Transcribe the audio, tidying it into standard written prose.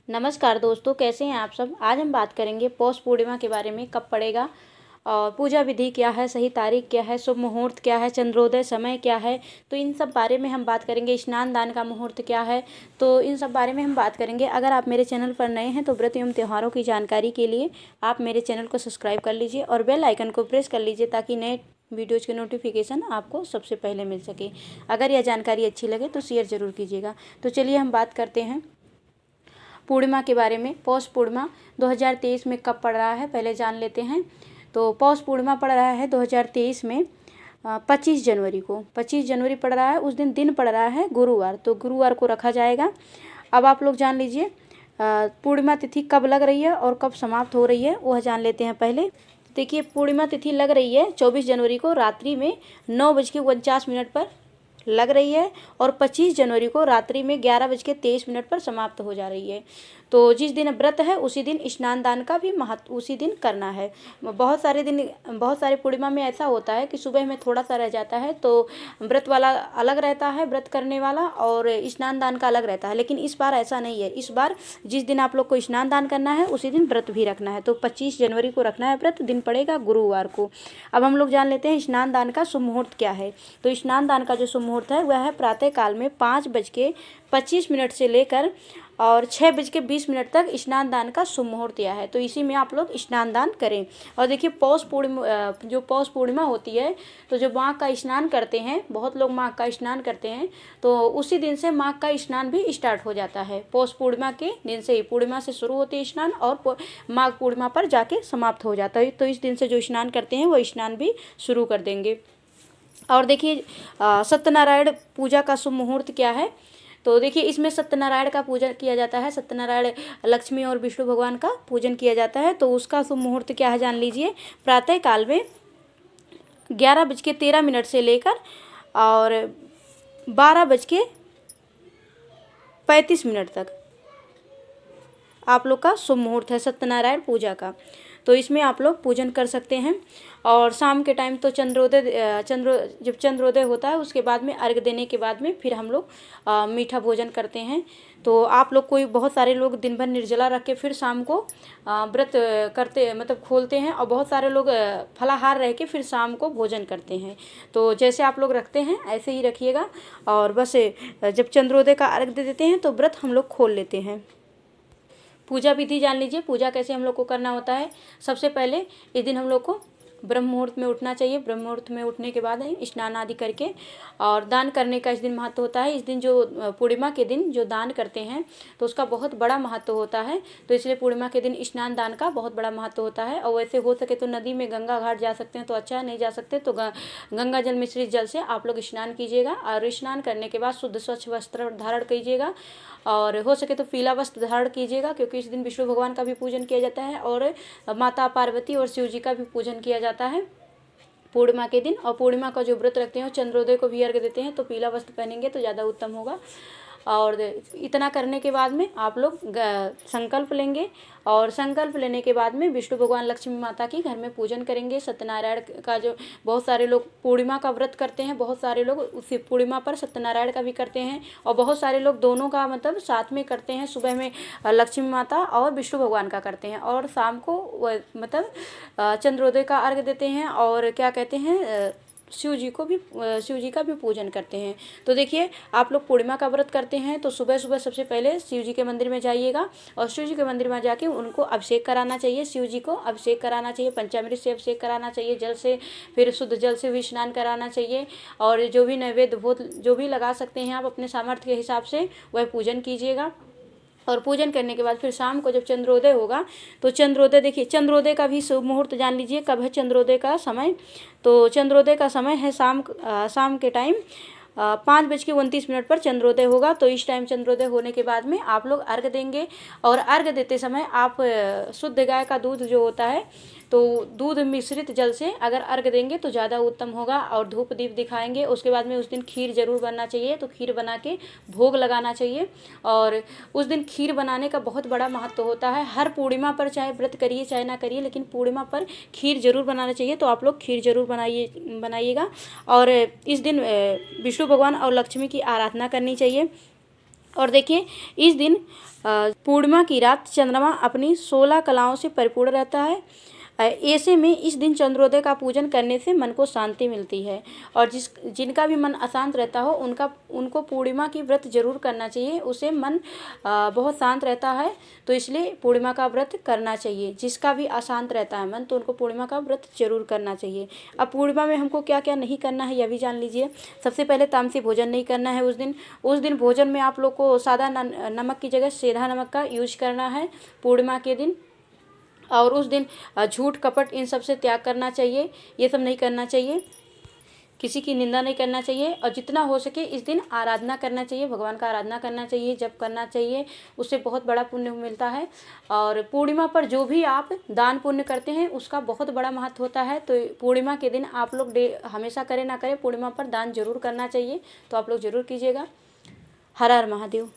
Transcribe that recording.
नमस्कार दोस्तों, कैसे हैं आप सब। आज हम बात करेंगे पौष पूर्णिमा के बारे में, कब पड़ेगा और पूजा विधि क्या है, सही तारीख क्या है, शुभ मुहूर्त क्या है, चंद्रोदय समय क्या है। तो इन सब बारे में हम बात करेंगे। स्नान दान का मुहूर्त क्या है, तो इन सब बारे में हम बात करेंगे। अगर आप मेरे चैनल पर नए हैं तो व्रत एवं त्योहारों की जानकारी के लिए आप मेरे चैनल को सब्सक्राइब कर लीजिए और बेल आइकन को प्रेस कर लीजिए ताकि नए वीडियोज़ के नोटिफिकेशन आपको सबसे पहले मिल सके। अगर यह जानकारी अच्छी लगे तो शेयर ज़रूर कीजिएगा। तो चलिए हम बात करते हैं पूर्णिमा के बारे में। पौष पूर्णिमा 2023 में कब पड़ रहा है, पहले जान लेते हैं। तो पौष पूर्णिमा पड़ रहा है 2023 में 25 जनवरी को। 25 जनवरी पड़ रहा है, उस दिन पड़ रहा है गुरुवार, तो गुरुवार को रखा जाएगा। अब आप लोग जान लीजिए पूर्णिमा तिथि कब लग रही है और कब समाप्त हो रही है, वह जान लेते हैं पहले। देखिए, पूर्णिमा तिथि लग रही है 24 जनवरी को रात्रि में 9:49 पर लग रही है और 25 जनवरी को रात्रि में 11:23 पर समाप्त हो जा रही है। तो जिस दिन व्रत है उसी दिन स्नान दान का भी महत्व उसी दिन करना है। बहुत सारे पूर्णिमा में ऐसा होता है कि सुबह में थोड़ा सा रह जाता है तो व्रत वाला अलग रहता है, व्रत करने वाला, और स्नान दान का अलग रहता है। लेकिन इस बार ऐसा नहीं है। इस बार जिस दिन आप लोग को स्नान दान करना है उसी दिन व्रत भी रखना है। तो 25 जनवरी को रखना है व्रत, दिन पड़ेगा गुरुवार को। अब हम लोग जान लेते हैं स्नान दान का शुभ मुहूर्त क्या है। तो स्नान दान का जो शुभ मुहूर्त है वह है प्रातः काल में 5:25 से लेकर और 6:20 तक स्नान दान का शुभ मुहूर्त यह है। तो इसी में आप लोग स्नान दान करें। और देखिए, पौष पूर्णिमा होती है तो जो माघ का स्नान करते हैं, बहुत लोग माघ का स्नान करते हैं, तो उसी दिन से माघ का स्नान भी स्टार्ट हो जाता है। पौष पूर्णिमा के दिन से ही, पूर्णिमा से शुरू होती है स्नान और माघ पूर्णिमा पर जाके समाप्त हो जाता है। तो इस दिन से जो स्नान करते हैं वो स्नान भी शुरू कर देंगे। और देखिए, सत्यनारायण पूजा का शुभ मुहूर्त क्या है। तो देखिए, इसमें सत्यनारायण का पूजन किया जाता है। सत्यनारायण, लक्ष्मी और विष्णु भगवान का पूजन किया जाता है। तो उसका शुभ मुहूर्त क्या है जान लीजिए। प्रातः काल में 11:13 से लेकर और 12:35 तक आप लोग का शुभ मुहूर्त है सत्यनारायण पूजा का। तो इसमें आप लोग पूजन कर सकते हैं। और शाम के टाइम तो जब चंद्रोदय होता है उसके बाद में, अर्घ देने के बाद में फिर हम लोग मीठा भोजन करते हैं। तो आप लोग बहुत सारे लोग दिन भर निर्जला रख के फिर शाम को व्रत करते, मतलब खोलते हैं। और बहुत सारे लोग फलाहार रह के फिर शाम को भोजन करते हैं। तो जैसे आप लोग रखते हैं ऐसे ही रखिएगा। और बस जब चंद्रोदय का अर्घ दे देते हैं तो व्रत हम लोग खोल लेते हैं। पूजा विधि जान लीजिए, पूजा कैसे हम लोग को करना होता है। सबसे पहले इस दिन हम लोग को ब्रह्म मुहूर्त में उठना चाहिए। ब्रह्म मुहूर्त में उठने के बाद स्नान आदि करके और दान करने का इस दिन महत्व होता है। इस दिन जो पूर्णिमा के दिन जो दान करते हैं तो उसका बहुत बड़ा महत्व होता है। तो इसलिए पूर्णिमा के दिन स्नान दान का बहुत बड़ा महत्व होता है। और वैसे हो सके तो नदी में, गंगा घाट जा सकते हैं तो अच्छा है, नहीं जा सकते तो गंगा जल मिश्रित जल से आप लोग स्नान कीजिएगा। और स्नान करने के बाद शुद्ध स्वच्छ वस्त्र धारण कीजिएगा और हो सके तो पीला वस्त्र धारण कीजिएगा, क्योंकि इस दिन विष्णु भगवान का भी पूजन किया जाता है और माता पार्वती और शिव जी का भी पूजन किया जाता है पूर्णिमा के दिन। और पूर्णिमा का जो व्रत रखते हैं चंद्रोदय को भी अर्घ देते हैं तो पीला वस्त्र पहनेंगे तो ज़्यादा उत्तम होगा। और इतना करने के बाद में आप लोग संकल्प लेंगे और संकल्प लेने के बाद में विष्णु भगवान, लक्ष्मी माता की घर में पूजन करेंगे। सत्यनारायण का जो बहुत सारे लोग पूर्णिमा का व्रत करते हैं, बहुत सारे लोग उसी पूर्णिमा पर सत्यनारायण का भी करते हैं और बहुत सारे लोग दोनों का मतलब साथ में करते हैं। सुबह में लक्ष्मी माता और विष्णु भगवान का करते हैं और शाम को मतलब चंद्रोदय का अर्घ देते हैं और क्या कहते हैं, शिव जी का भी पूजन करते हैं। तो देखिए, आप लोग पूर्णिमा का व्रत करते हैं तो सुबह सुबह सबसे पहले शिव जी के मंदिर में जाइएगा और शिव जी के मंदिर में जाके उनको अभिषेक कराना चाहिए। शिव जी को अभिषेक कराना चाहिए, पंचामृत से अभिषेक कराना चाहिए, जल से, फिर शुद्ध जल से भी स्नान कराना चाहिए। और जो भी नैवेद्य भोग जो भी लगा सकते हैं आप अपने सामर्थ्य के हिसाब से वह पूजन कीजिएगा। और पूजन करने के बाद फिर शाम को जब चंद्रोदय होगा तो चंद्रोदय, देखिए चंद्रोदय का भी शुभ मुहूर्त जान लीजिए कब है चंद्रोदय का समय। तो चंद्रोदय का समय है शाम के टाइम 5:29 पर चंद्रोदय होगा। तो इस टाइम चंद्रोदय होने के बाद में आप लोग अर्घ देंगे और अर्घ देते समय आप शुद्ध गाय का दूध जो होता है तो दूध मिश्रित जल से अगर अर्घ देंगे तो ज़्यादा उत्तम होगा। और धूप दीप दिखाएंगे। उसके बाद में उस दिन खीर जरूर बनना चाहिए, तो खीर बना के भोग लगाना चाहिए। और उस दिन खीर बनाने का बहुत बड़ा महत्व होता है। हर पूर्णिमा पर चाहे व्रत करिए चाहे ना करिए, लेकिन पूर्णिमा पर खीर जरूर बनाना चाहिए। तो आप लोग खीर जरूर बनाइएगा। और इस दिन विष्णु भगवान और लक्ष्मी की आराधना करनी चाहिए। और देखिए इस दिन पूर्णिमा की रात चंद्रमा अपनी 16 कलाओं से परिपूर्ण रहता है। ऐसे में इस दिन चंद्रोदय का पूजन करने से मन को शांति मिलती है, और जिनका भी मन अशांत रहता हो उनको पूर्णिमा की व्रत जरूर करना चाहिए। उसे मन बहुत शांत रहता है, तो इसलिए पूर्णिमा का व्रत करना चाहिए। जिसका भी अशांत रहता है मन, तो उनको पूर्णिमा का व्रत जरूर करना चाहिए। अब पूर्णिमा में हमको क्या क्या नहीं करना है यह भी जान लीजिए। सबसे पहले तामसी भोजन नहीं करना है उस दिन भोजन में आप लोग को सादा नमक की जगह सेंधा नमक का यूज करना है पूर्णिमा के दिन। और उस दिन झूठ कपट इन सब से त्याग करना चाहिए, ये सब नहीं करना चाहिए। किसी की निंदा नहीं करना चाहिए, और जितना हो सके इस दिन आराधना करना चाहिए, भगवान का आराधना करना चाहिए, जप करना चाहिए, उससे बहुत बड़ा पुण्य मिलता है। और पूर्णिमा पर जो भी आप दान पुण्य करते हैं उसका बहुत बड़ा महत्व होता है। तो पूर्णिमा के दिन आप लोग हमेशा करें ना करें, पूर्णिमा पर दान जरूर करना चाहिए, तो आप लोग जरूर कीजिएगा। हर हर महादेव।